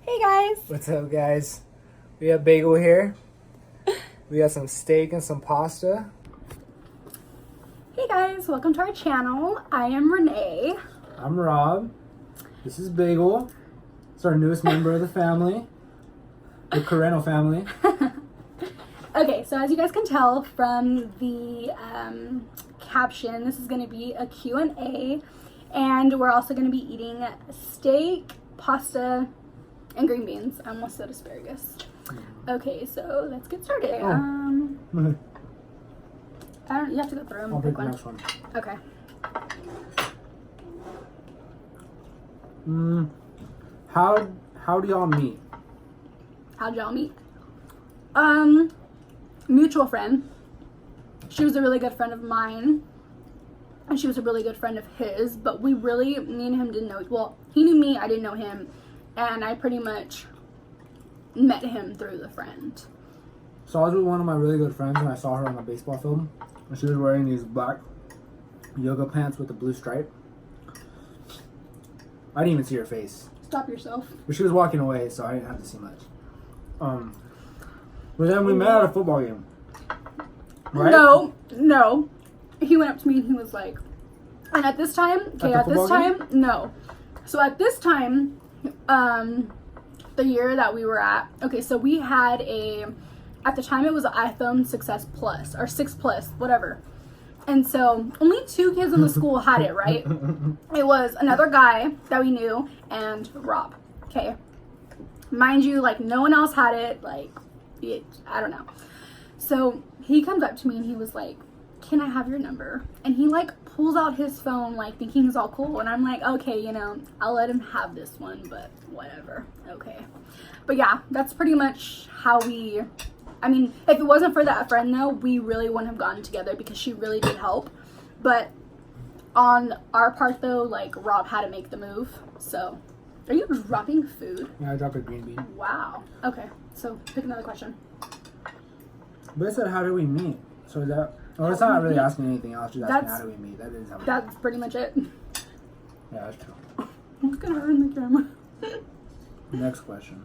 Hey guys! What's up, guys? We have bagel here. We got some steak and some pasta. Hey guys, welcome to our channel. I am Renee. I'm Rob. This is Bagel. It's our newest member of the family, the Carreno family. Okay, so as you guys can tell from the caption, this is going to be a Q&A, and we're also going to be eating steak, pasta, and green beans. I almost said asparagus. Okay, so let's get started. You have to go through them. I'll pick the next one. Okay. How do y'all meet? How'd y'all meet? Mutual friend. She was a really good friend of mine, and she was a really good friend of his, but me and him didn't know, well, he knew me, I didn't know him, and I pretty much met him through the friend. So I was with one of my really good friends, and I saw her on the baseball field, and she was wearing these black yoga pants with a blue stripe. I didn't even see her face. Stop yourself. But she was walking away, so I didn't have to see much. But then we met at a football game. Right? No. He went up to me and he was like, and at this time, no. So at this time, the year that we were at, okay, so we had at the time it was an iPhone 6S Plus, or 6 Plus, whatever. And so only 2 kids in the school had it, right? It was another guy that we knew and Rob, okay? Mind you, like, no one else had it, like, I don't know. So he comes up to me and he was like, can I have your number? And he like pulls out his phone, like thinking he's all cool. And I'm like, okay, I'll let him have this one, but whatever. Okay. But yeah, that's pretty much how if it wasn't for that friend though, we really wouldn't have gotten together because she really did help. But on our part though, like Rob had to make the move. So are you dropping food? Yeah, I dropped a green bean. Wow. Okay. So pick another question. But it said, how did we meet? So it's not really asking anything else. Just asking, how do we meet? That is how we That's pretty much it. Yeah, that's true. I'm just gonna ruin the camera. Next question.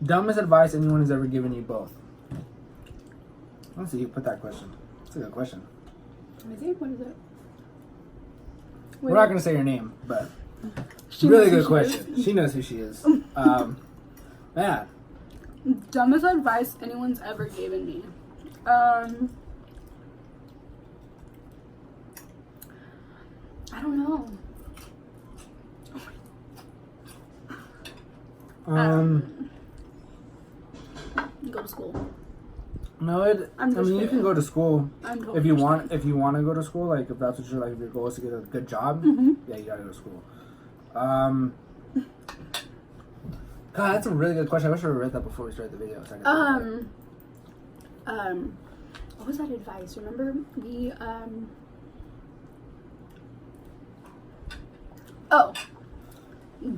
Dumbest advice anyone has ever given you both? Let's see, you put that question. It's a good question. Let me see. What is it? We're not going to say your name, but She really knows good question. She knows who she is. Man. Dumbest advice anyone's ever given me. I don't know. Go to school. No, you can go to school if you want. If you want to go to school, like if that's what you're like, if your goal is to get a good job, yeah, you gotta go to school. God, that's a really good question. I wish I read that before we started the video. So what was that advice? Remember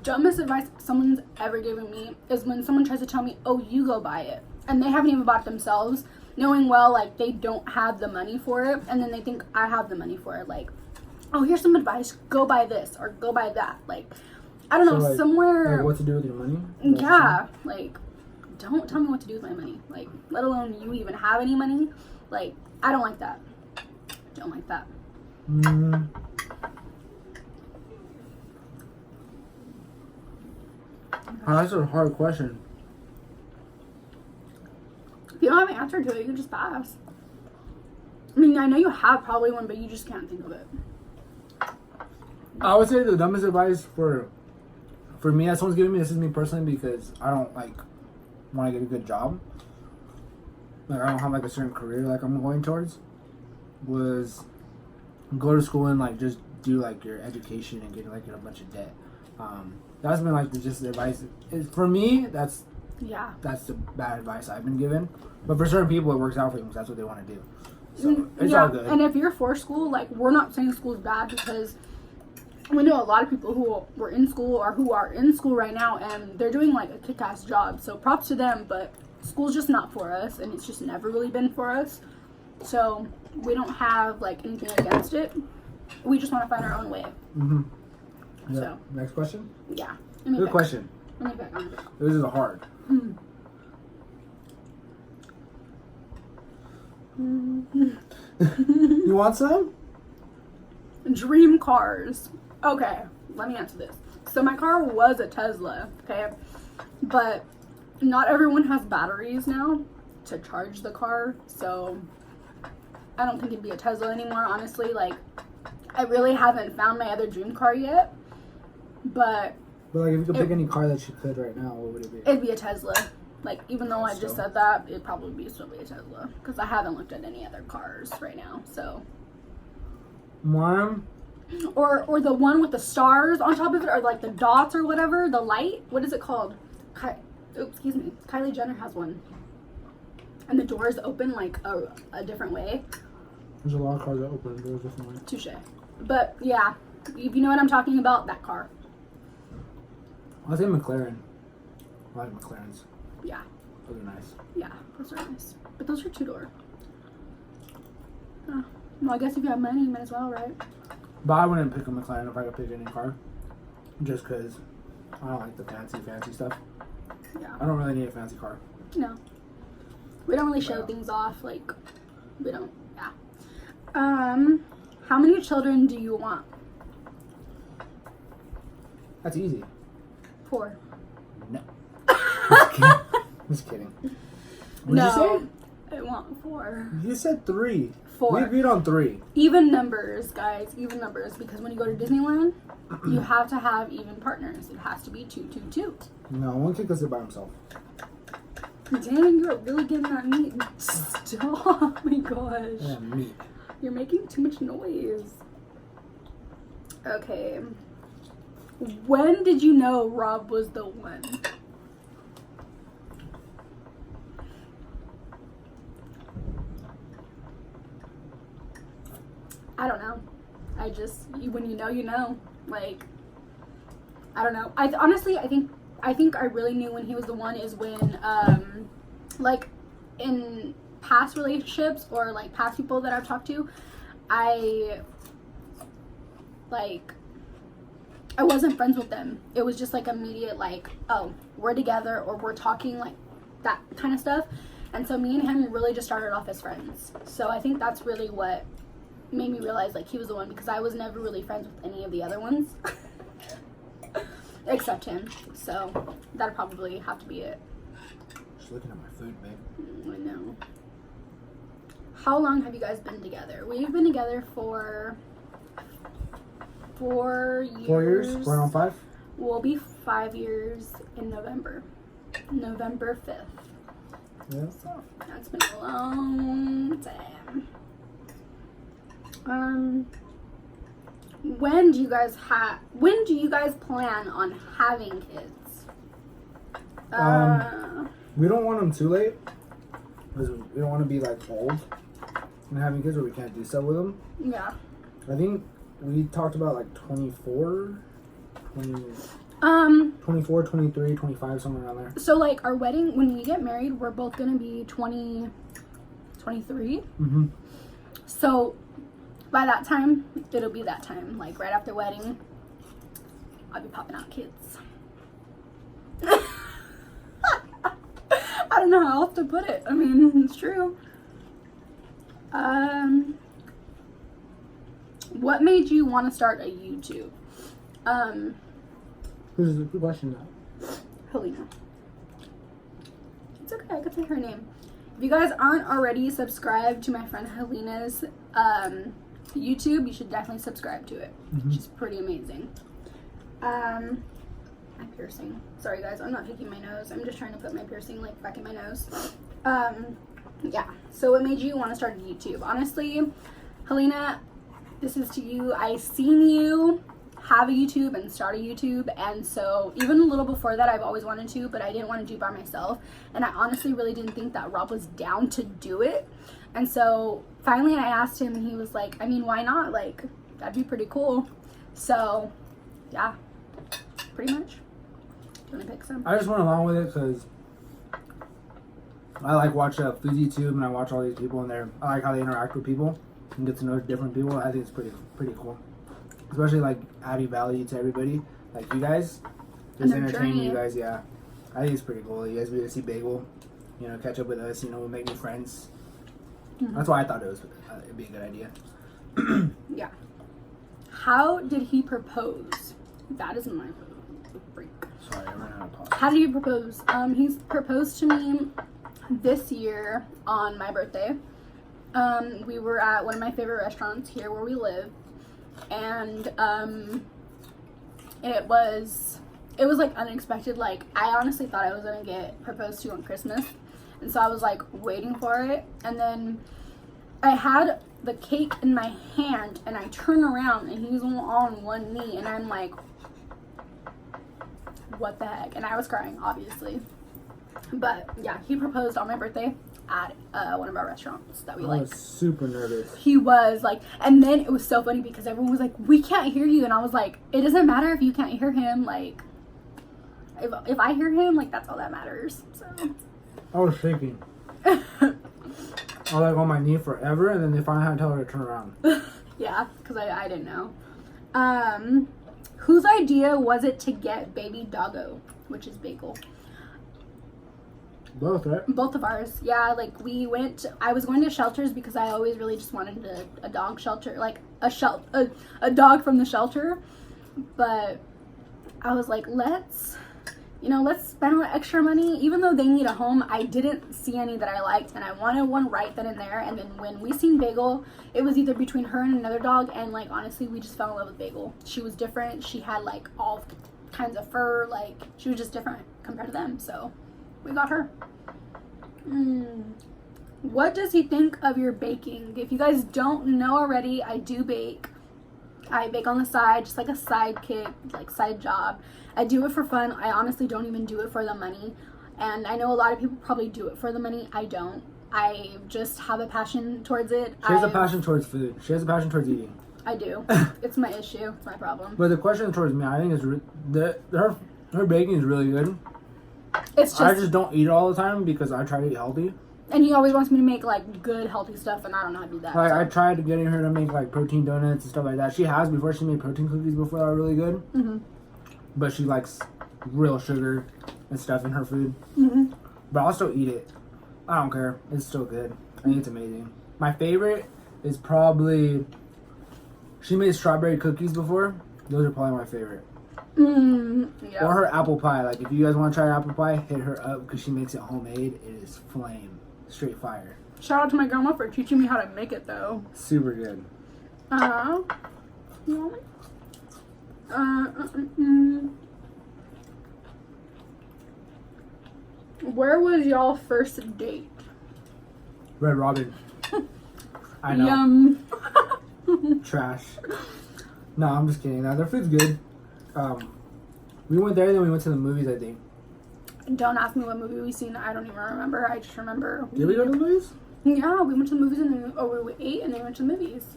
dumbest advice someone's ever given me is when someone tries to tell me, oh, you go buy it, and they haven't even bought it themselves, knowing well like they don't have the money for it, and then they think I have the money for it. Like, oh, here's some advice, go buy this or go buy that. Like, I don't know, like, somewhere. Like what to do with your money? Yeah, like, don't tell me what to do with my money. Like, let alone you even have any money. Like, I don't like that. Don't like that. Oh, that's a hard question. If you don't have an answer to it, you can just pass. I mean, I know you have probably one, but you just can't think of it. I would say the dumbest advice for me that someone's giving me, this is me personally, because I don't like want to get a good job. Like I don't have like a certain career like I'm going towards. Was go to school and like just do like your education and get like in a bunch of debt. That's been like just the advice. For me, that's the bad advice I've been given. But for certain people, it works out for them because that's what they want to do. So it's all good. And if you're for school, like we're not saying school is bad, because we know a lot of people who were in school or who are in school right now, and they're doing like a kick-ass job. So props to them. But school's just not for us, and it's just never really been for us. So we don't have like anything against it. We just want to find our own way. Yeah. So Next question. yeah. Good question. Let me back on it. This is hard. You want some? Dream cars. Okay, let me answer this. So my car was a Tesla, okay? But not everyone has batteries now to charge the car, so I don't think it'd be a Tesla anymore, honestly. Like, I really haven't found my other dream car yet, but like, if you could pick any car that you could right now, what would it be? it'd be a Tesla. Like, even though I just said that, it'd probably still be a Tesla, because I haven't looked at any other cars right now, so. Mom? Or the one with the stars on top of it, or like the dots or whatever, the light. What is it called? Excuse me. Kylie Jenner has one. And the doors open like a different way. There's a lot of cars that open doors different ways. Touche. But yeah, if you know what I'm talking about, that car. I think McLaren. I like McLarens. Yeah. Those are nice. Yeah, those are nice. But those are 2-door. Well, I guess if you have money, you might as well, right? But I wouldn't pick a McLaren if I could pick any car. Just because I don't like the fancy stuff. Yeah. I don't really need a fancy car. No. We don't really show things off, like, we don't, yeah. How many children do you want? That's easy. 4. No. Just kidding. Just kidding. What did you say? I want 4. You said 3. 4. We agreed on 3. Even numbers, guys. Even numbers. Because when you go to Disneyland, you have to have even partners. It has to be 2, 2, 2. No, one kid can sit by himself. Dang, you're really getting that meat. Stop. Oh my gosh. Yeah, meat. You're making too much noise. Okay. When did you know Rob was the one? I don't know. When you know, you know. Like, I don't know. Honestly, I think I really knew when he was the one is when, like, in past relationships or, like, past people that I've talked to, I wasn't friends with them. It was just, like, immediate, like, oh, we're together or we're talking, like, that kind of stuff. And so me and him really just started off as friends. So I think that's really what made me realize, like, he was the one, because I was never really friends with any of the other ones. Except him. So that'd probably have to be it. Just looking at my food, babe. I know. How long have you guys been together? We've been together for 4 years. 4 years? Going on 5? We'll be 5 years in November. November 5th. Yeah. So that's been a long time. When do you guys plan on having kids? We don't want them too late, because we don't want to be like old and having kids, or we can't do stuff with them. Yeah. I think we talked about like 24, 23, 25, somewhere around there. So like our wedding, when we get married, we're both gonna be 23. Mm-hmm. So by that time, it'll be that time. Like right after wedding, I'll be popping out kids. I don't know how else to put it. I mean, it's true. What made you want to start a YouTube? Who's the question now? Helena. It's okay, I could say her name. If you guys aren't already subscribed to my friend Helena's YouTube, you should definitely subscribe to it. Mm-hmm. She's pretty amazing. My piercing. Sorry guys, I'm not picking my nose. I'm just trying to put my piercing like back in my nose. Yeah. So what made you want to start a YouTube? Honestly, Helena, this is to you. I seen you have a YouTube and start a YouTube, and so even a little before that I've always wanted to, but I didn't want to do it by myself, and I honestly really didn't think that Rob was down to do it. And so finally I asked him and he was like, I mean, why not? Like, that'd be pretty cool. So yeah, pretty much. Do you want to pick some? I just went along with it because I like watch food YouTube, and I watch all these people, and I like how they interact with people and get to know different people. I think it's pretty cool. especially like adding value to everybody, like you guys, just entertaining you guys. Yeah, I think it's pretty cool. You guys be able to see Bagel, you know, catch up with us. You know, make new friends. Mm-hmm. That's why I thought it'd be a good idea. Yeah. How did he propose? That is my freak. Sorry, I ran out of pause. How did he propose? He's proposed to me this year on my birthday. We were at one of my favorite restaurants here where we live, and it was like unexpected. Like, I honestly thought I was gonna get proposed to on Christmas, and so I was like waiting for it, and then I had the cake in my hand, and I turn around and he's on one knee, and I'm like, what the heck? And I was crying, obviously. But yeah, he proposed on my birthday at one of our restaurants that we like. I was super nervous. He was like, and then it was so funny because everyone was like, we can't hear you, and I was like, it doesn't matter if you can't hear him, like if I hear him, like, that's all that matters. So I was shaking. I was like on my knee forever, and then they finally had to tell her to turn around. Yeah, because I didn't know. Whose idea was it to get baby doggo, which is Bagel? Both, right? Both of ours. Yeah, like I was going to shelters because I always really just wanted a dog shelter, like a dog from the shelter. But I was like, let's spend extra money. Even though they need a home, I didn't see any that I liked, and I wanted one right then and there. And then when we seen Bagel, it was either between her and another dog, and like, honestly, we just fell in love with Bagel. She was different. She had like all kinds of fur. Like, she was just different compared to them. So we got her. What does he think of your baking? If you guys don't know already, I do bake. I bake on the side, just like a sidekick, like side job. I do it for fun. I honestly don't even do it for the money. And I know a lot of people probably do it for the money. I don't. I just have a passion towards it. She has a passion towards food. She has a passion towards eating. I do. It's my issue. It's my problem. But the question towards me, I think is her baking is really good. It's just, I just don't eat it all the time because I try to eat healthy. And he always wants me to make like good healthy stuff, and I don't know how to do that. Like, so I tried getting her to make like protein donuts and stuff like that. She has before. She made protein cookies before that were really good. Mm-hmm. But she likes real sugar and stuff in her food. Mm-hmm. But I'll still eat it. I don't care. It's still good. I think it's amazing. My favorite is probably, she made strawberry cookies before. Those are probably my favorite. Yeah. Or her apple pie. Like, if you guys want to try apple pie, hit her up because she makes it homemade. It is flame. Straight fire. Shout out to my grandma for teaching me how to make it, though. Super good. You want me? Where was y'all first date? Red Robin. I know. Yum. Trash. No, I'm just kidding. No, their food's good. We went there, then we went to the movies, I think. Don't ask me what movie we seen. I don't even remember. I just remember. Did we go to the movies? Yeah, we went to the movies and then we ate and then we went to the movies.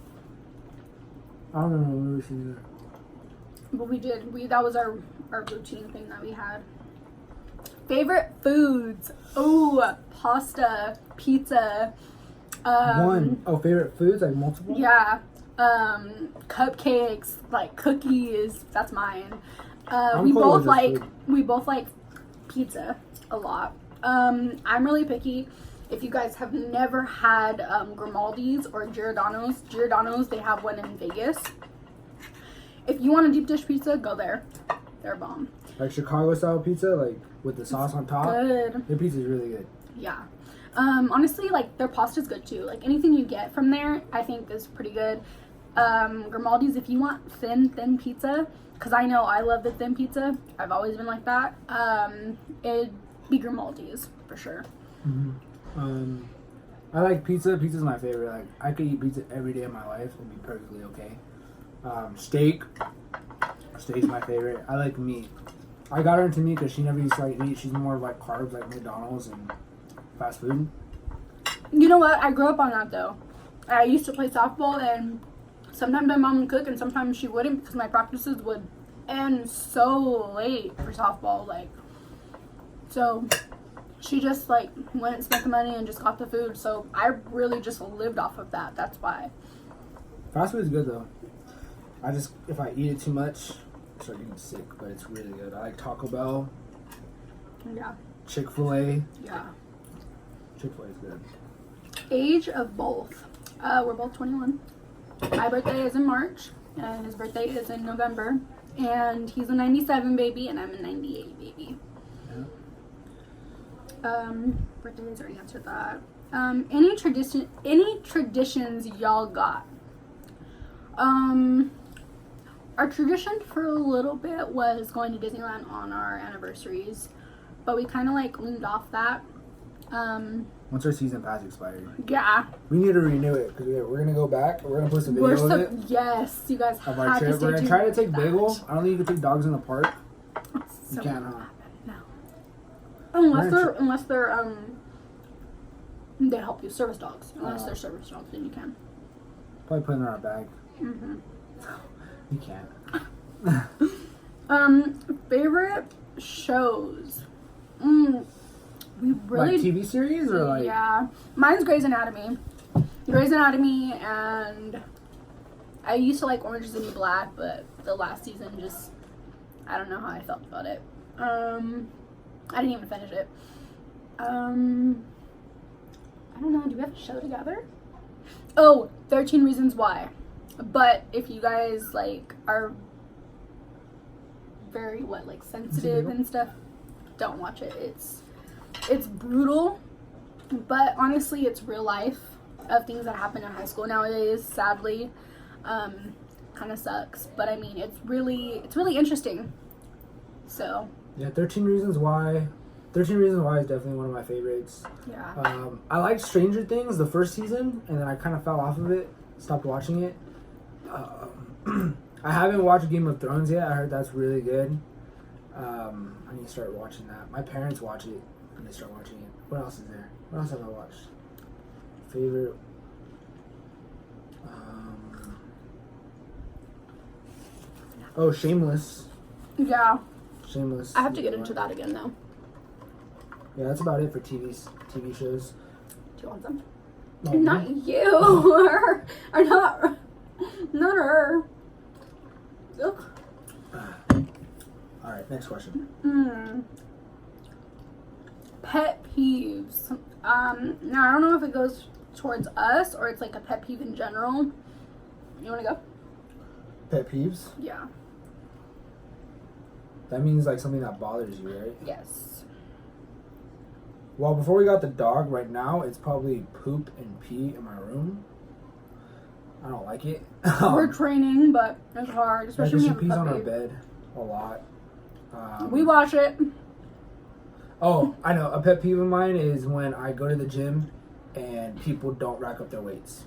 I don't remember what movie we seen either. But we did. That was our routine thing that we had. Favorite foods? Oh, pasta, pizza. Favorite foods, like multiple? Yeah. Cupcakes, like cookies. That's mine. We both like pizza a lot. I'm really picky. If you guys have never had Grimaldi's or Giordano's, they have one in Vegas. If you want a deep dish pizza, go there. They're bomb. Like Chicago style pizza, like with the sauce on top. Good. Their pizza is really good. Yeah. Honestly, like their pasta's good too. Like anything you get from there, I think is pretty good. Grimaldi's, if you want thin pizza, because I know I love the thin pizza. I've always been like that. It'd be Grimaldi's for sure. Mm-hmm. I like pizza. Pizza's my favorite. Like, I could eat pizza every day of my life. It'd be perfectly okay. Steak's my favorite. I like meat. I got her into meat because she never used to like meat. She's more of like carbs, like McDonald's and fast food. You know what? I grew up on that though. I used to play softball, and sometimes my mom would cook and sometimes she wouldn't because my practices would end so late for softball. Like, so she just like went and spent the money and just got the food. So I really just lived off of that. That's why. Fast food is good though. if I eat it too much, I start getting sick. But it's really good. I like Taco Bell. Yeah. Chick-fil-A. Yeah. Chick-fil-A is good. Age of both. We're both 21. My birthday is in March, and his birthday is in November. And he's a 97 baby, and I'm a 98 baby. Yeah. Birthdays, already answered that. Any traditions y'all got? Our tradition for a little bit was going to Disneyland on our anniversaries, but we kind of like leaned off that. Once our season pass expired. Yeah. We need to renew it because we're gonna go back. We're gonna post a video of it. Yes, you guys Of have our to trip. stay We're gonna tuned try to with take that. Bagel. I don't think you can take dogs in the park. You So can't, huh? No. Unless they're they help you, service dogs. Unless they're service dogs, then you can. Probably put it in our bag. Mm-hmm. You can't. Favorite shows. We really Like TV series or like? Yeah, mine's Grey's Anatomy. Grey's Anatomy, and I used to like Orange is the New Black, but the last season just, I don't know how I felt about it. I didn't even finish it. I don't know. Do we have a show together? Oh, 13 Reasons Why. But if you guys like are very sensitive and stuff, don't watch it. It's brutal, but honestly, it's real life of things that happen in high school nowadays. Sadly, kind of sucks. But I mean, it's really interesting. So Yeah, 13 Reasons Why. 13 Reasons Why is definitely one of my favorites. yeah, I liked Stranger Things the first season, and then I kind of fell off of it. Stopped watching it. I haven't watched Game of Thrones yet. I heard that's really good. I need to start watching that. My parents watch it, and they start watching it. What else is there? What else have I watched? Favorite? Oh, Shameless. yeah. Shameless. I have to get into that again though. Yeah, that's about it for TV shows. Do you want some? No, Not you. or not her. Ugh. All right, next question. Pet peeves. Now I don't know if it goes towards us or it's like a pet peeve in general. You want to go? Pet peeves? Yeah. That means like something that bothers you, right? Yes. Well, before we got the dog, right now it's probably poop and pee in my room. I don't like it. We're training, but it's hard, especially when she you have pees a on our puppy. bed a lot. We watch it. Oh, I know. A pet peeve of mine is when I go to the gym and people don't rack up their weights.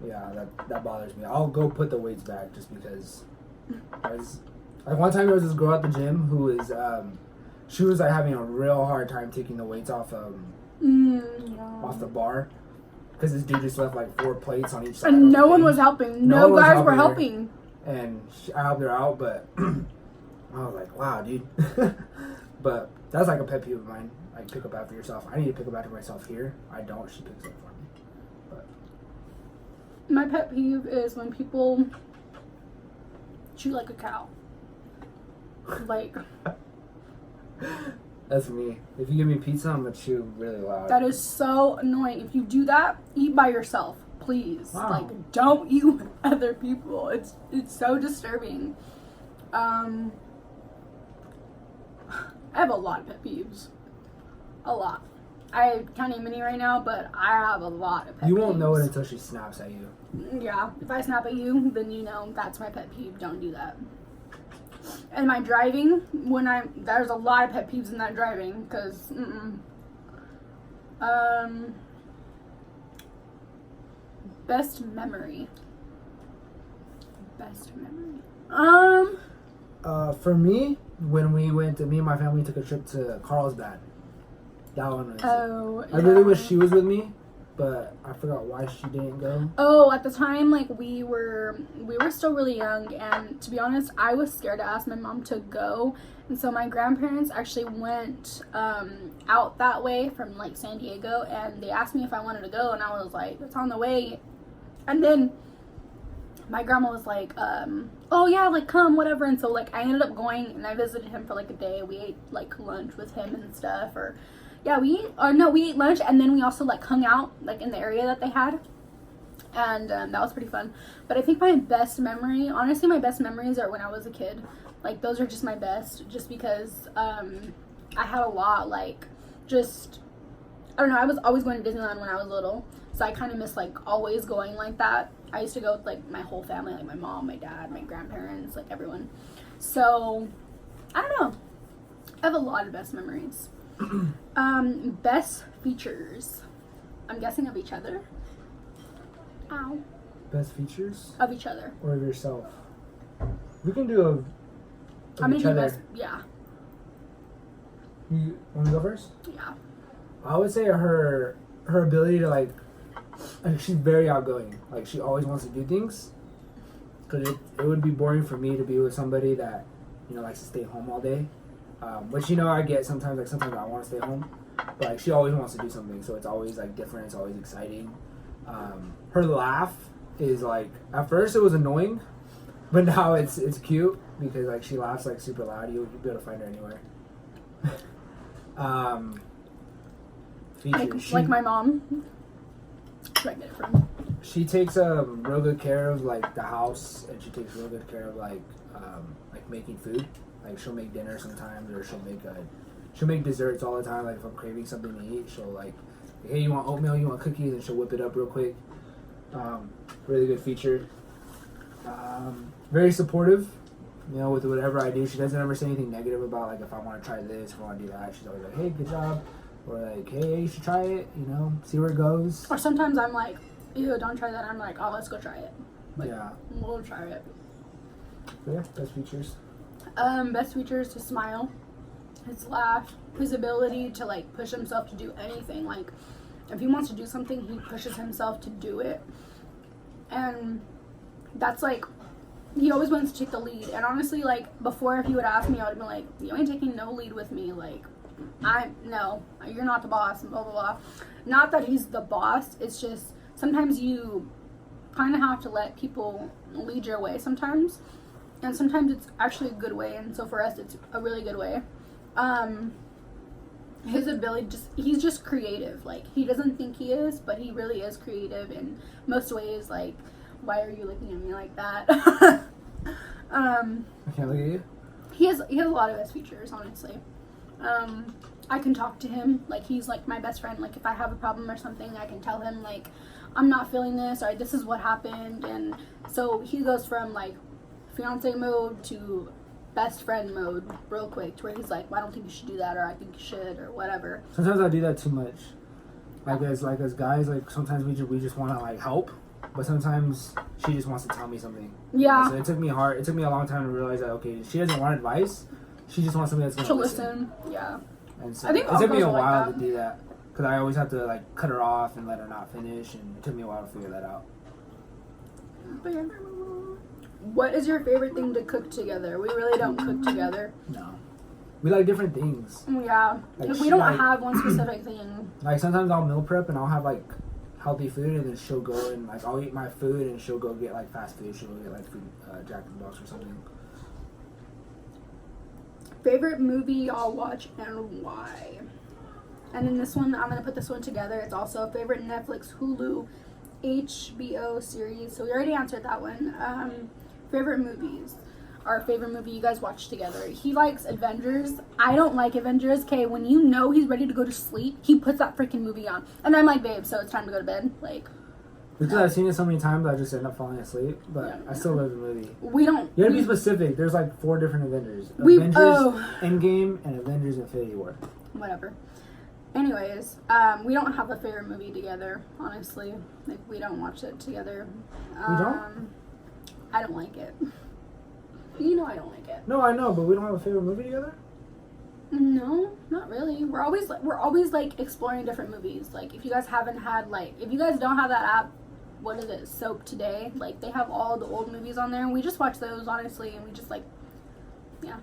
Yeah, that bothers me. I'll go put the weights back just because. Like one time there was this girl at the gym who was, she was like having a real hard time taking the weights off off the bar because this dude just left like 4 plates on each side. And no one was helping. No one was guys were helping helping. And I helped her out, but I was like, wow, dude. But that's like a pet peeve of mine. Like, pick up after yourself. I need to pick up after myself here. I don't. She picks up for me. But My pet peeve is when people chew like a cow. Like, that's me. If you give me pizza, I'm gonna chew really loud. that is so annoying. If you do that, eat by yourself, please. Wow. Like, don't eat with other people. It's so disturbing. I have a lot of pet peeves. A lot. I can't name any right now, but I have a lot of pet peeves. You won't know it until she snaps at you. Yeah, if I snap at you, then you know that's my pet peeve. Don't do that. And my driving, there's a lot of pet peeves in that driving, because, best memory. For me, when me and my family took a trip to Carlsbad, that one was. Oh, I really wish she was with me, but I forgot why she didn't go. Oh, at the time, like, we were still really young, and to be honest, I was scared to ask my mom to go, and so my grandparents actually went out that way from, like, San Diego, and they asked me if I wanted to go, and I was like, it's on the way. And then my grandma was like, oh yeah, like come, whatever. And so like I ended up going and I visited him for like a day. We ate like lunch with him and stuff. We ate lunch and then we also like hung out like in the area that they had. And that was pretty fun. But I think my best memories are when I was a kid. Like those are just my best, just because I had a lot, like just, I don't know, I was always going to Disneyland when I was little. So I kind of miss like always going like that. I used to go with like my whole family, like my mom, my dad, my grandparents, like everyone. So I don't know. I have a lot of best memories. Best features. I'm guessing of each other. Ow. Best features? Of each other. Or of yourself? We can do of I'm gonna each do other. best. Yeah. You want to go first? Yeah. I would say her ability to like she's very outgoing. Like she always wants to do things. Cause it would be boring for me to be with somebody that likes to stay home all day. Which I get sometimes. Like sometimes I want to stay home, but like she always wants to do something. So it's always like different. It's always exciting. Her laugh is like at first it was annoying, but now it's cute because like she laughs like super loud. You'll be able to find her anywhere. Features. Like my mom. Where I get it from. She takes real good care of like the house, and she takes real good care of like making food. Like she'll make dinner sometimes, or she'll make desserts all the time. Like if I'm craving something to eat, she'll like, hey, you want oatmeal? You want cookies? And she'll whip it up real quick. Really good feature. Very supportive. With whatever I do, she doesn't ever say anything negative about like if I want to try this, if I want to do that. She's always like, hey, good job. Or like, hey, you should try it, see where it goes. Or sometimes I'm like, ew, don't try that. I'm like, oh, let's go try it. Like, yeah. We'll try it. So yeah, best features. Best features to smile, his laugh, his ability to like push himself to do anything. Like, if he wants to do something, he pushes himself to do it. And that's like, he always wants to take the lead. And honestly, like, before if he would ask me, I would have been like, you ain't taking no lead with me. Like, no, you're not the boss, and blah, blah, blah. Not that he's the boss, it's just sometimes you kind of have to let people lead your way sometimes. And sometimes it's actually a good way, and so for us, it's a really good way. His ability, he's just creative. Like, he doesn't think he is, but he really is creative in most ways. Like, why are you looking at me like that? I can't look at you. He has a lot of best features, honestly. I can talk to him, like he's like my best friend. Like if I have a problem or something, I can tell him like I'm not feeling this, or this is what happened. And so he goes from like fiance mode to best friend mode real quick, to where he's like, well, I don't think you should do that, or I think you should, or whatever. Sometimes I do that too much. Like as guys, like sometimes we just want to like help, but sometimes she just wants to tell me something. Yeah. So it took me a long time to realize that she doesn't want advice. She just wants somebody that's going to listen. Yeah. And so I think it took me a like while that. to do that, because I always have to like cut her off and let her not finish, and it took me a while to figure that out. What is your favorite thing to cook together? We really don't cook together. No. We like different things. Yeah. Like we don't have one specific thing. Like sometimes I'll meal prep and I'll have like healthy food, and then she'll go and like I'll eat my food and she'll go get like fast food. She'll go get like food, Jack in the Box or something. Favorite movie y'all watch and why? And then this one, I'm going to put this one together. It's also a favorite Netflix, Hulu, HBO series. So we already answered that one. Favorite movies. Our favorite movie you guys watch together. He likes Avengers. I don't like Avengers. Okay, when you know he's ready to go to sleep, he puts that freaking movie on. And I'm like, babe, so it's time to go to bed. Like, because I've seen it so many times, I just end up falling asleep. But I still love the movie. We don't. You gotta be specific. There's like 4 different Avengers. Avengers Endgame and Avengers Infinity War. Whatever. Anyways, we don't have a favorite movie together, honestly. Like, we don't watch it together. We don't? I don't like it. You know I don't like it. No, I know, but we don't have a favorite movie together? No, not really. We're always like exploring different movies. Like, if you guys haven't had if you guys don't have that app, what is it, Soap Today? Like, they have all the old movies on there, and we just watch those, honestly, and we just like, yeah.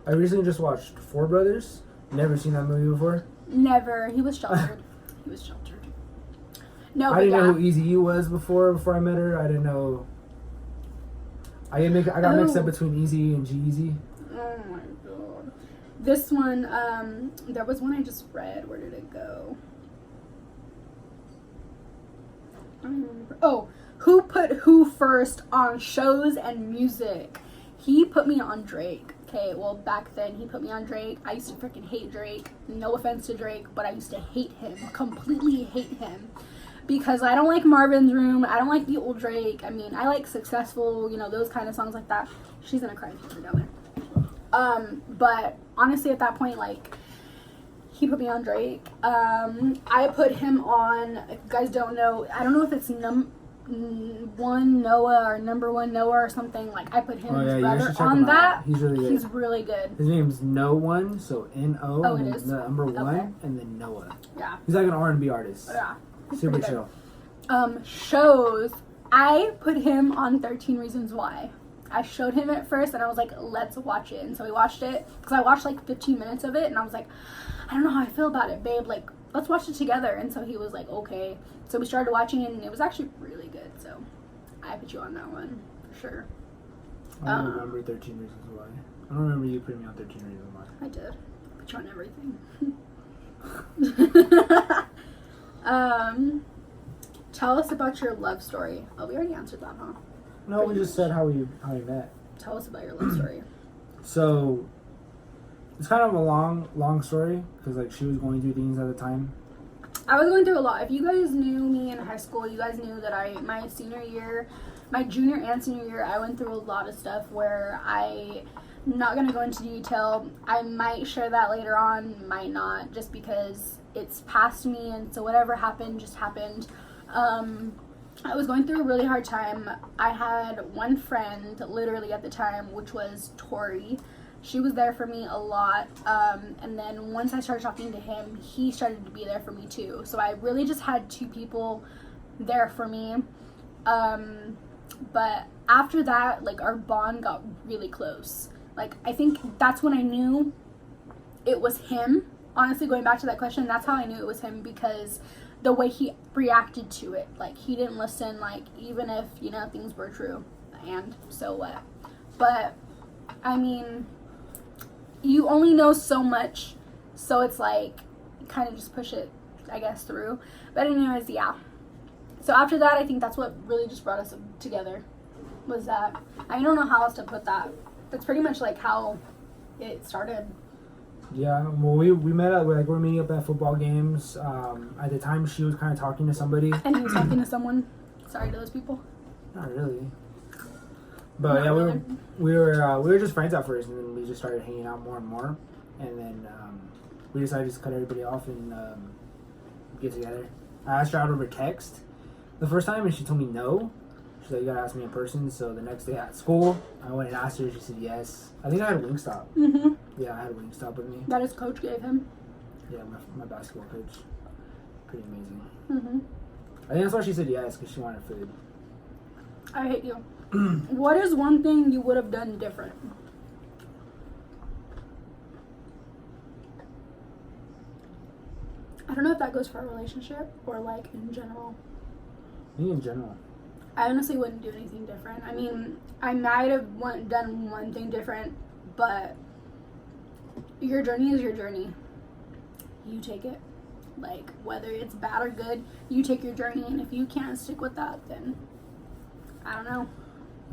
I recently just watched Four Brothers. Never seen that movie before. Never. He was sheltered. No, I didn't know who Eazy-E was before I met her. I didn't know I got mixed up between Easy and G-Eazy. Oh my god. This one, there was one I just read. Where did it go? I don't remember. Oh, who put who first on shows and music? He put me on Drake. Okay, well, back then he put me on Drake. I used to freaking hate Drake. No offense to Drake, but I used to hate him. Completely hate him. Because I don't like Marvin's Room. I don't like the old Drake. I mean, I like Successful, you know, those kind of songs like that. She's gonna cry if you down there. But honestly, at that point, like, he put me on Drake. I put him on, if you guys don't know, I don't know if it's one Noah or number one Noah or something. Like, I put him and his brother on that. He's really good. He's really good. His name's No One, so N-O, Oh, and it then is? the number one, Okay. and then Noah. Yeah. He's like an R&B artist. Yeah. Super chill. Shows, I put him on 13 Reasons Why. I showed him it first and I was like, let's watch it. And so we watched it because I watched like 15 minutes of it and I was like, I don't know how I feel about it, babe. Like, let's watch it together. And so he was like, okay. So we started watching it and it was actually really good. So I put you on that one for sure. I don't remember 13 Reasons Why. I don't remember you putting me on 13 Reasons Why. I did. I put you on everything. Tell us about your love story. Oh, we already answered that, huh? No, we just said how we met. Tell us about your love story. So, it's kind of a long story because like she was going through things at the time. I was going through a lot. If you guys knew me in high school, you guys knew that my senior year, my junior and senior year, I went through a lot of stuff where I'm not going to go into detail. I might share that later on, might not, just because it's past me and so whatever happened just happened. I was going through a really hard time. I had one friend literally at the time, which was Tori. She was there for me a lot. And then once I started talking to him, he started to be there for me too. So I really just had two people there for me. But after that, like, our bond got really close. Like, I think that's when I knew it was him. Honestly, going back to that question, that's how I knew it was him, because the way he reacted to it, like, he didn't listen, like, even if, you know, things were true, and so what. But I mean, you only know so much, so it's like, kind of just push it, I guess, through. But anyways, yeah. So after that, I think that's what really just brought us together, was that. I don't know how else to put that. That's pretty much like how it started. Yeah, well, we met at, like, we're meeting up at football games. At the time, she was kind of talking to somebody. And he was talking to someone. Sorry to those people. Not really. But yeah, we were just friends at first, and then we just started hanging out more and more, and then we decided to just cut everybody off and get together. I asked her out over text the first time, and she told me no. She's like, you gotta ask me in person. So the next day at school, I went and asked her. She said yes. I think I had Wingstop. Mm-hmm. Yeah, I had Wingstop with me. That his coach gave him. Yeah, my basketball coach. Pretty amazing. Mm-hmm. I think that's why she said yes, because she wanted food. I hate you. What is one thing you would have done different? I don't know if that goes for a relationship or, like, in general. I think in general. I honestly wouldn't do anything different. I mean, I might have done one thing different, but your journey is your journey. You take it. Like, whether it's bad or good, you take your journey, and if you can't stick with that, then I don't know.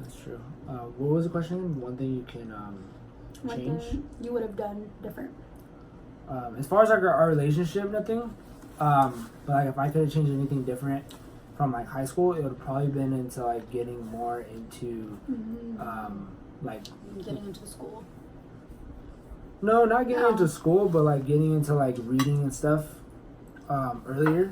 That's true. What was the question? One thing you can change? One thing you would have done different. As far as like our relationship, nothing. But like if I could have changed anything different from like high school, it would have probably been into like getting more into like getting into school. No, not getting into school, but like getting into like reading and stuff earlier.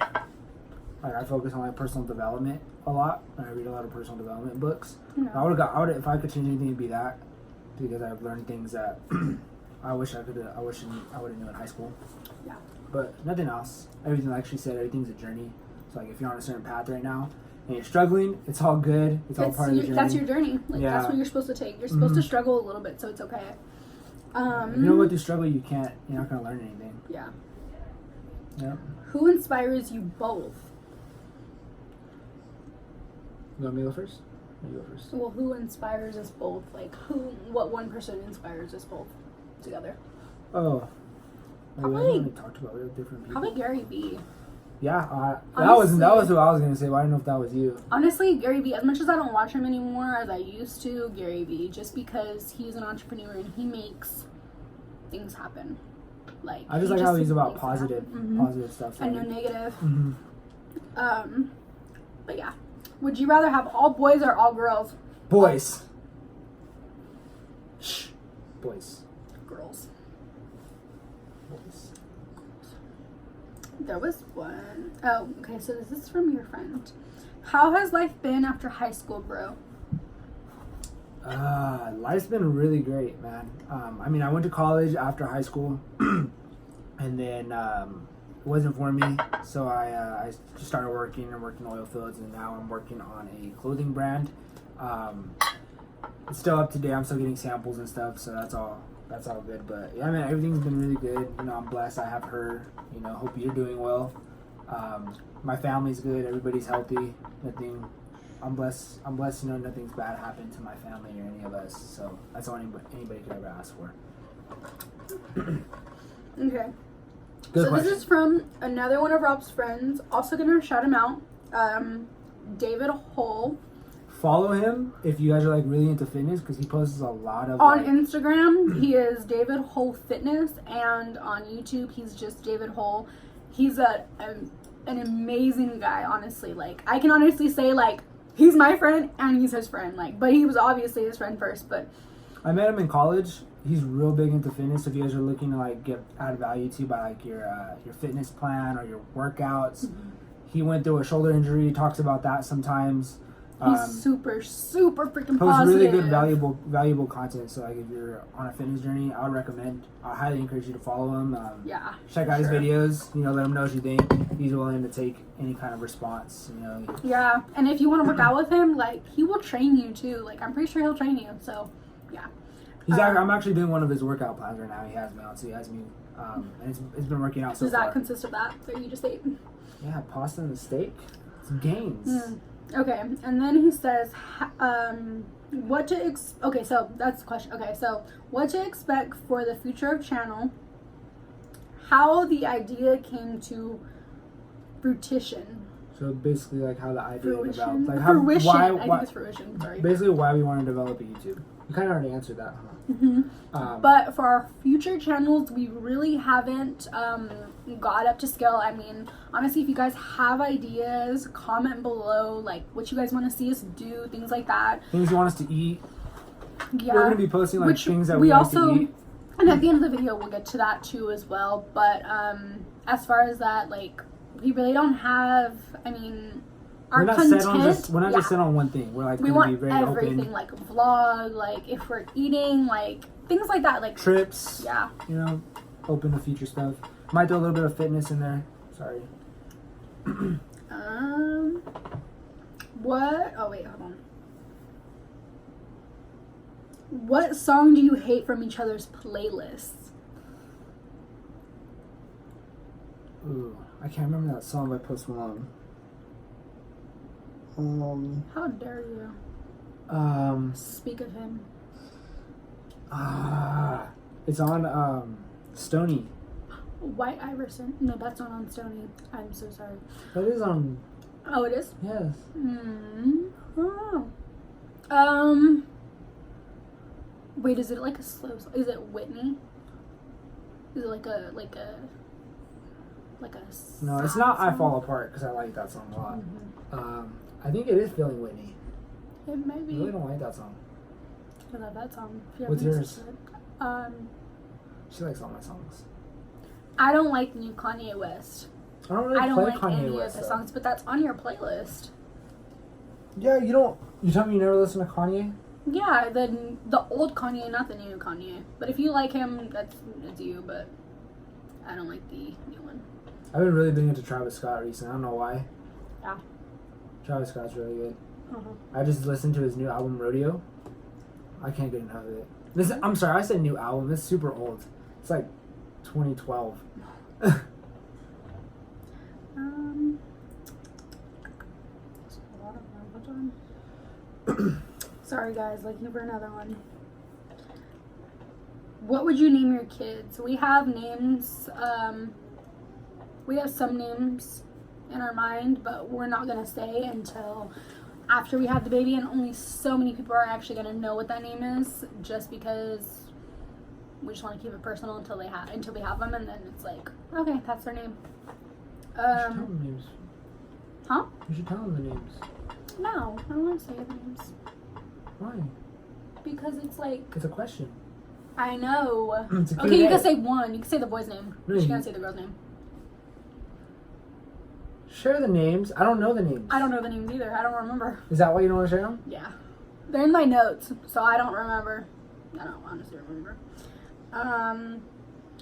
Like I focus on like personal development a lot, and I read a lot of personal development books. Yeah. I would have if I could change anything, it'd be that, because I've learned things that I wish I would have known in high school. Yeah. But nothing else. Everything, like she said, everything's a journey. So like if you're on a certain path right now and you're struggling, it's all good. It's all part of the journey. That's your journey. Like that's what you're supposed to take. You're supposed to struggle a little bit, so it's okay. If you don't go through struggle, you're not gonna learn anything. Yeah. Yeah. Who inspires you both? You want me to go first? You go first. Well, who inspires us both? Like, what one person inspires us both together? Oh. Probably- We haven't really talked about real different people. Probably Gary Vee. Yeah, Honestly- that was who I was gonna say, but I didn't know if that was you. Honestly, Gary Vee, as much as I don't watch him anymore as I used to, Gary Vee, just because he's an entrepreneur and he makes things happen. Like, I just he like how he's about makes it positive, happen. positive stuff. And no negative. Mm-hmm. But yeah. Would you rather have all boys or all girls? Boys. Shh. Boys. Girls. Boys. There was one. Oh, okay, so this is from your friend. How has life been after high school, bro? Life's been really great, man. I mean, I went to college after high school, and then it wasn't for me, so I just started working oil fields, and now I'm working on a clothing brand. It's still up to date. I'm still getting samples and stuff, so that's all good. But yeah, man, everything's been really good. You know, I'm blessed. I have her. You know, hope you're doing well. My family's good. Everybody's healthy. I'm blessed. You know, nothing's bad happened to my family or any of us. So that's all anybody could ever ask for. Okay. Good So question. this is from another one of Rob's friends. Also gonna shout him out. David Hull. Follow him if you guys are like really into fitness, because he posts a lot of On like, Instagram, he is David Hull Fitness, and on YouTube, he's just David Hull. He's an amazing guy, honestly. Like, I can honestly say, like, he's my friend and he's his friend. Like, but he was obviously his friend first. But I met him in college. He's real big into fitness. If you guys are looking to like get add value to by like your fitness plan or your workouts, he went through a shoulder injury. Talks about that sometimes. he's super freaking Posts positive. really good valuable content. So like if you're on a fitness journey, I highly encourage you to follow him. Yeah. Check out his sure. videos. You know, let him know what you think. He's willing to take any kind of response. You know. Yeah, and if you want to work out with him, like, he will train you too. Like, I'm pretty sure he'll train you. So, yeah. I'm actually doing one of his workout plans right now. He has me on, so he has me, and it's been working out so Does far. that consist of that you just ate? Yeah, pasta and steak. It's gains. Okay, and then he says, okay, so that's the question. Okay, so what to expect for the future of channel, how the idea came to fruition. So basically, like how the idea Fruition? developed, like Fruition. why, I think it's fruition, sorry. basically why we want to develop a YouTube. You kind of already answered that, huh? But for our future channels, we really haven't got up to scale. I mean, honestly, if you guys have ideas, comment below, like, what you guys want to see us do, things like that. Things you want us to eat. Yeah. We're gonna be posting like Which things that we like to eat. And at the end of the video, we'll get to that too as well. But as far as that, like, we really don't have, I mean, our We're not content. just set on one thing. We're like we gonna want be very everything, open. like a vlog, like if we're eating, like things like that, like Trips. Yeah. You know, open to future stuff. Might throw a little bit of fitness in there. Sorry. What? Oh wait, hold on. What song do you hate from each other's playlists? Ooh, I can't remember that song by Post Malone. How dare you speak of him? It's on Stony. White Iverson. No, that's not on Stony. I'm so sorry. That is on. Oh, it is? Yes. Oh. Wait, is it like a slow song? Is it Whitney? Is it like a No, it's not. I Fall Apart because I like that song a lot. I think it is Feeling Whitney. It may I be. really don't like that song. I love that song. If you What's haven't yours? listened to it. She likes all my songs. I don't like new Kanye West. I don't really I don't play like Kanye any West, of the though. songs, but that's on your playlist. Yeah, you don't. You tell me you never listen to Kanye? Yeah, the old Kanye, not the new Kanye. But if you like him, that's you. But I don't like the new one. I've been really big into Travis Scott recently. I don't know why. Yeah. Travis Scott's really good. Uh-huh. I just listened to his new album, Rodeo. I can't get enough of it. I'm sorry, I said new album. It's super old. It's like 2012. There's a lot of them. Hold on. Sorry, guys. Looking for another one. What would you name your kids? We have names. We have some names in our mind, but we're not gonna say until after we have the baby, and only so many people are actually gonna know what that name is, just because we just want to keep it personal until we have them, and then it's like, okay, that's their name. You should tell them names. Huh? You should tell them the names. No, I don't want to say the names. Why? Because it's like, it's a question. I know. It's a Okay, you Q&A. can say one. You can say the boy's name. No, But you you- can't say the girl's name. Share the names. I don't know the names. I don't know the names either. I don't remember. Is that why you don't want to share them? Yeah. They're in my notes, so I don't remember. I don't honestly remember.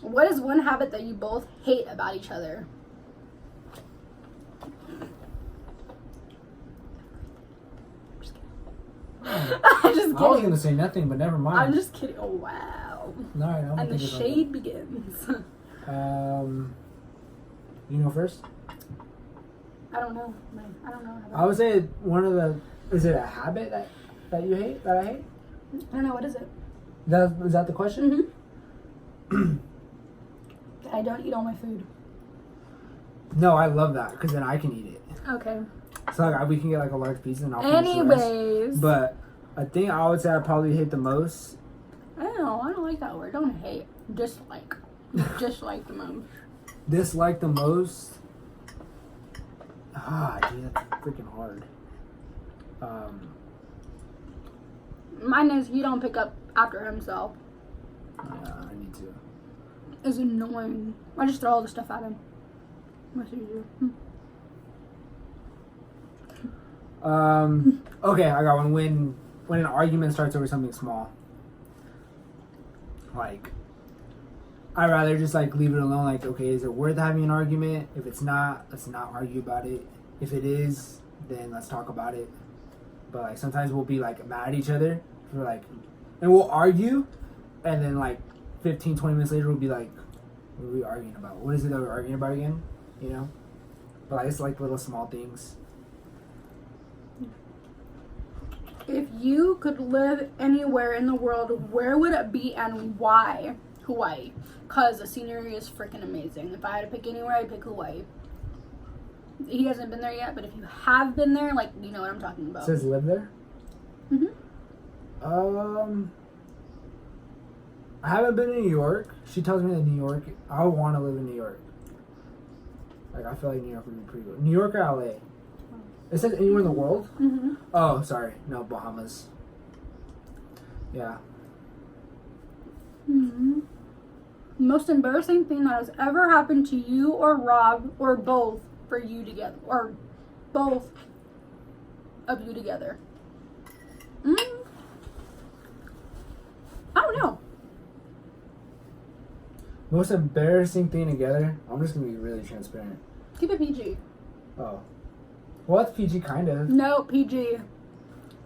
What is one habit that you both hate about each other? I'm just kidding. I was gonna say nothing, but never mind. I'm just kidding. Oh, wow. No, I don't And the think it's shade begins. You know first? I don't know. I don't know. I would say one of the. Is it a habit that you hate? That I hate? I don't know. What is it? Is that the question? Mm-hmm. I don't eat all my food. No, I love that because then I can eat it. Okay. So like we can get like a large piece and I'll finish the rest. Anyways. But I think I would say I probably hate the most. I don't like that word. Don't hate. Dislike. Dislike the most. Dislike the most. Dude, that's freaking hard. Mine is he don't pick up after himself. Yeah, I need to. It's annoying. I just throw all the stuff at him. What do you do? Okay, I got one. When an argument starts over something small, like, I'd rather just like leave it alone. Like, okay, is it worth having an argument? If it's not, let's not argue about it. If it is, then let's talk about it. But like sometimes we'll be like mad at each other. We're like, and we'll argue, and then like 15, 20 minutes later we'll be like, what are we arguing about? What is it that we're arguing about again? You know? But like, it's like little small things. If you could live anywhere in the world, where would it be and why? Hawaii. Because the scenery is freaking amazing. If I had to pick anywhere, I'd pick Hawaii. He hasn't been there yet, but if you have been there, like, you know what I'm talking about. It says live there? Mm-hmm. I haven't been to New York. She tells me that New York, I would want to live in New York. Like, I feel like New York would be pretty good. New York or LA? It says anywhere in the world? Mm-hmm. Oh, sorry. No, Bahamas. Yeah. Mm-hmm. Most embarrassing thing that has ever happened to you or Rob, or both for you together, or both of you together. I don't know. Most embarrassing thing together? I'm just going to be really transparent. Keep it PG. Oh. Well, it's PG, kind of. No, PG.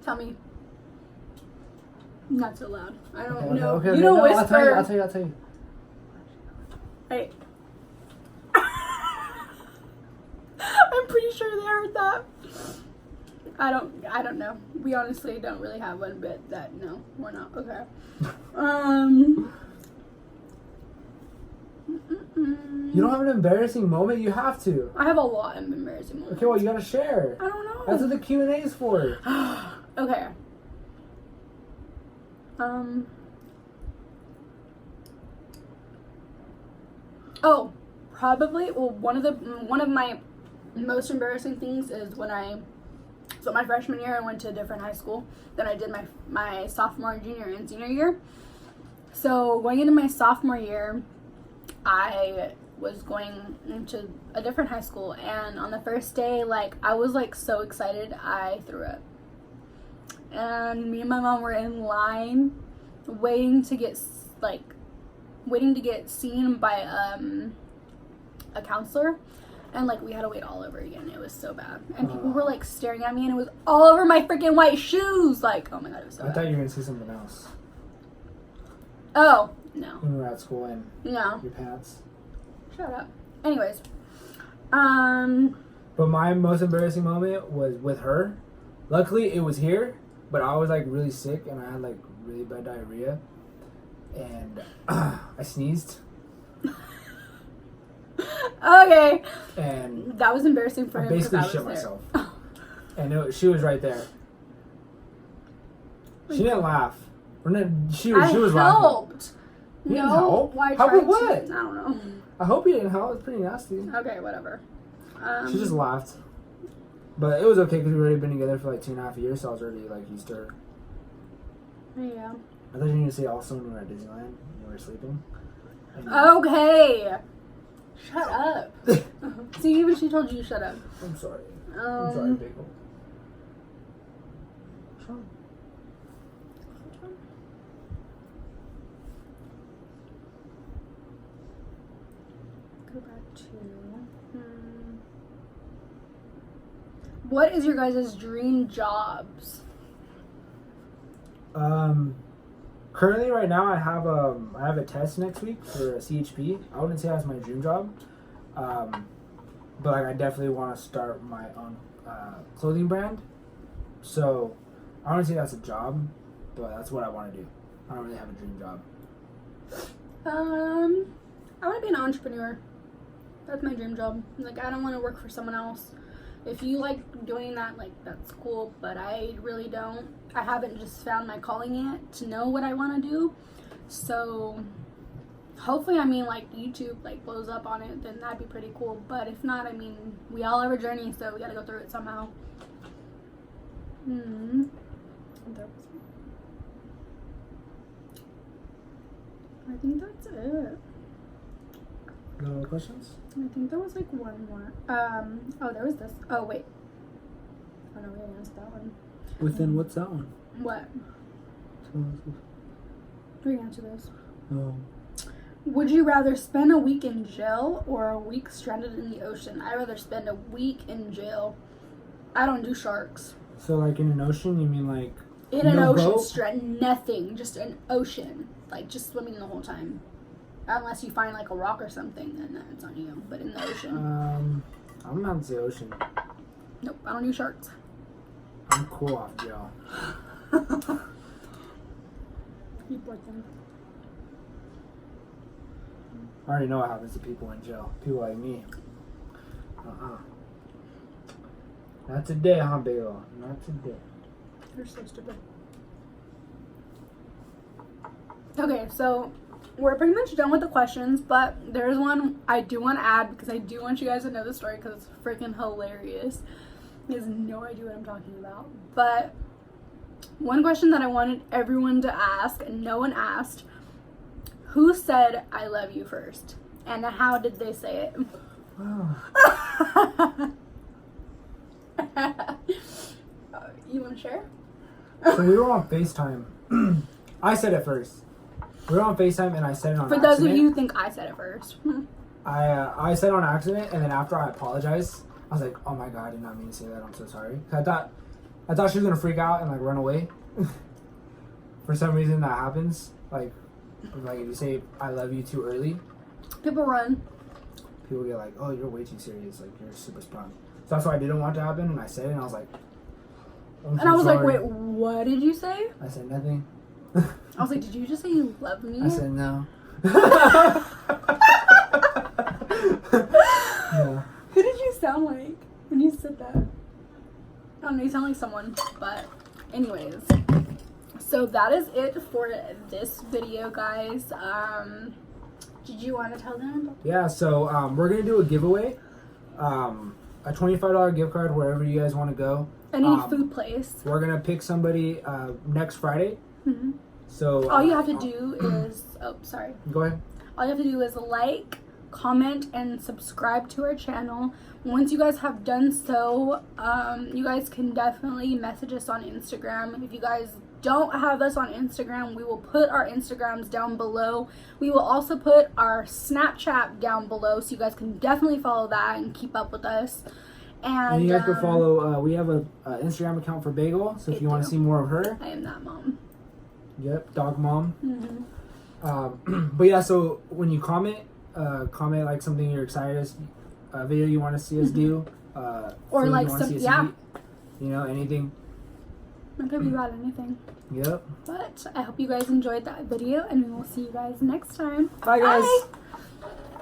Tell me. Not so loud. I don't know. Okay, you don't no, whisper. I'll tell you. Hey. I'm pretty sure they heard that. I don't know. We honestly don't really have one bit that, no, we're not. Okay. You don't have an embarrassing moment? You have to. I have a lot of embarrassing moments. Okay, well, you gotta share. I don't know. That's what the Q&A is for. Okay. Oh, probably. Well, one of my most embarrassing things is when my freshman year I went to a different high school than I did my sophomore, junior, and senior year. So going into my sophomore year, I was going into a different high school, and on the first day, like, I was like so excited I threw up. And me and my mom were in line waiting to get seen by a counselor, and like we had to wait all over again. It was so bad, and people were like staring at me, and it was all over my freaking white shoes. Like, oh my god, it was so I bad. thought you were gonna say something else. Oh no, When we were at school and no, your pants. shut up. Anyways, But my most embarrassing moment was with her. Luckily, it was here, but I was like really sick and I had like really bad diarrhea, and I sneezed. Okay. And that was embarrassing for I him. basically I was shit there. myself. And she was right there. She didn't laugh. Or no, she was helped. laughing. You No, didn't help? why Help try with what? I don't know. I hope you didn't help. It's pretty nasty. Okay, whatever. She just laughed. But it was okay because we've already been together for like 2.5 years, so I was already like used to her. Yeah. I thought you were going to say also when we were at Disneyland and we were sleeping. Okay. Shut up. See, even she told you to shut up. I'm sorry. I'm sorry, Bagel. What's wrong? Go back to... What is your guys' dream jobs? Currently, right now, I have a test next week for a CHP. I wouldn't say that's my dream job, but like I definitely want to start my own clothing brand. So I wouldn't say that's a job, but that's what I want to do. I don't really have a dream job. I want to be an entrepreneur. That's my dream job. Like, I don't want to work for someone else. If you like doing that, like, that's cool, but I really don't. I haven't just found my calling yet to know what I want to do. So hopefully, I mean, like, YouTube like blows up on it, then that'd be pretty cool. But if not, I mean, we all have a journey, so we gotta go through it somehow. I think that's it. No other questions? I think there was like one more. Oh, there was this. Oh, wait. Oh, no, we didn't answer that one. Within what's that one? What? We can answer this. Oh. Would you rather spend a week in jail or a week stranded in the ocean? I'd rather spend a week in jail. I don't do sharks. So, like in an ocean, you mean like in an ocean, boat? Nothing, just an ocean, like just swimming the whole time. Unless you find like a rock or something, then it's on you. But in the ocean, I'm gonna have to say ocean. Nope, I don't do sharks. I'm cool off jail. Keep working. I already know what happens to people in jail. People like me. Not today, huh, Bayo? Not today. You're so stupid. Okay, so we're pretty much done with the questions, but there's one I do want to add because I do want you guys to know the story because it's freaking hilarious. He has no idea what I'm talking about. But one question that I wanted everyone to ask and no one asked: who said I love you first? And how did they say it? Wow. You want to share? So we were on FaceTime. I said it first. We were on FaceTime and I said it on accident. For those of you who think I said it first. I said it on accident, and then after I apologized, I was like, oh my god, I did not mean to say that. I'm so sorry. I thought she was going to freak out and like run away. For some reason that happens. Like if you say I love you too early, people run. People get like, oh, you're way too serious. Like, you're super sprung. So that's why I didn't want it to happen, and I said it, and I was like, I was like, wait, what did you say? I said nothing. I was like, did you just say you love me? I said no. Yeah. Who did you sound like when you said that? I don't know, you sound like someone, but anyways. So that is it for this video, guys. Did you want to tell them? Yeah, so we're going to do a giveaway. A $25 gift card wherever you guys want to go. Any food place. We're going to pick somebody next Friday. Mm-hmm. So all you have to do is... Oh, sorry. Go ahead. All you have to do is like, comment, and subscribe to our channel. Once you guys have done so, you guys can definitely message us on Instagram. If you guys don't have us on Instagram, we will put our Instagrams down below. We will also put our Snapchat down below, so you guys can definitely follow that and keep up with us. And you guys can follow, we have a Instagram account for Bagel, so if you want to see more of her. I am that mom. Yep, dog mom. Mm-hmm. But yeah, so when you comment like something you're excited, a video you want to see us do, or like some, yeah, eat, anything. It could be about anything. Yep. But I hope you guys enjoyed that video, and we will see you guys next time. Bye, guys. Bye.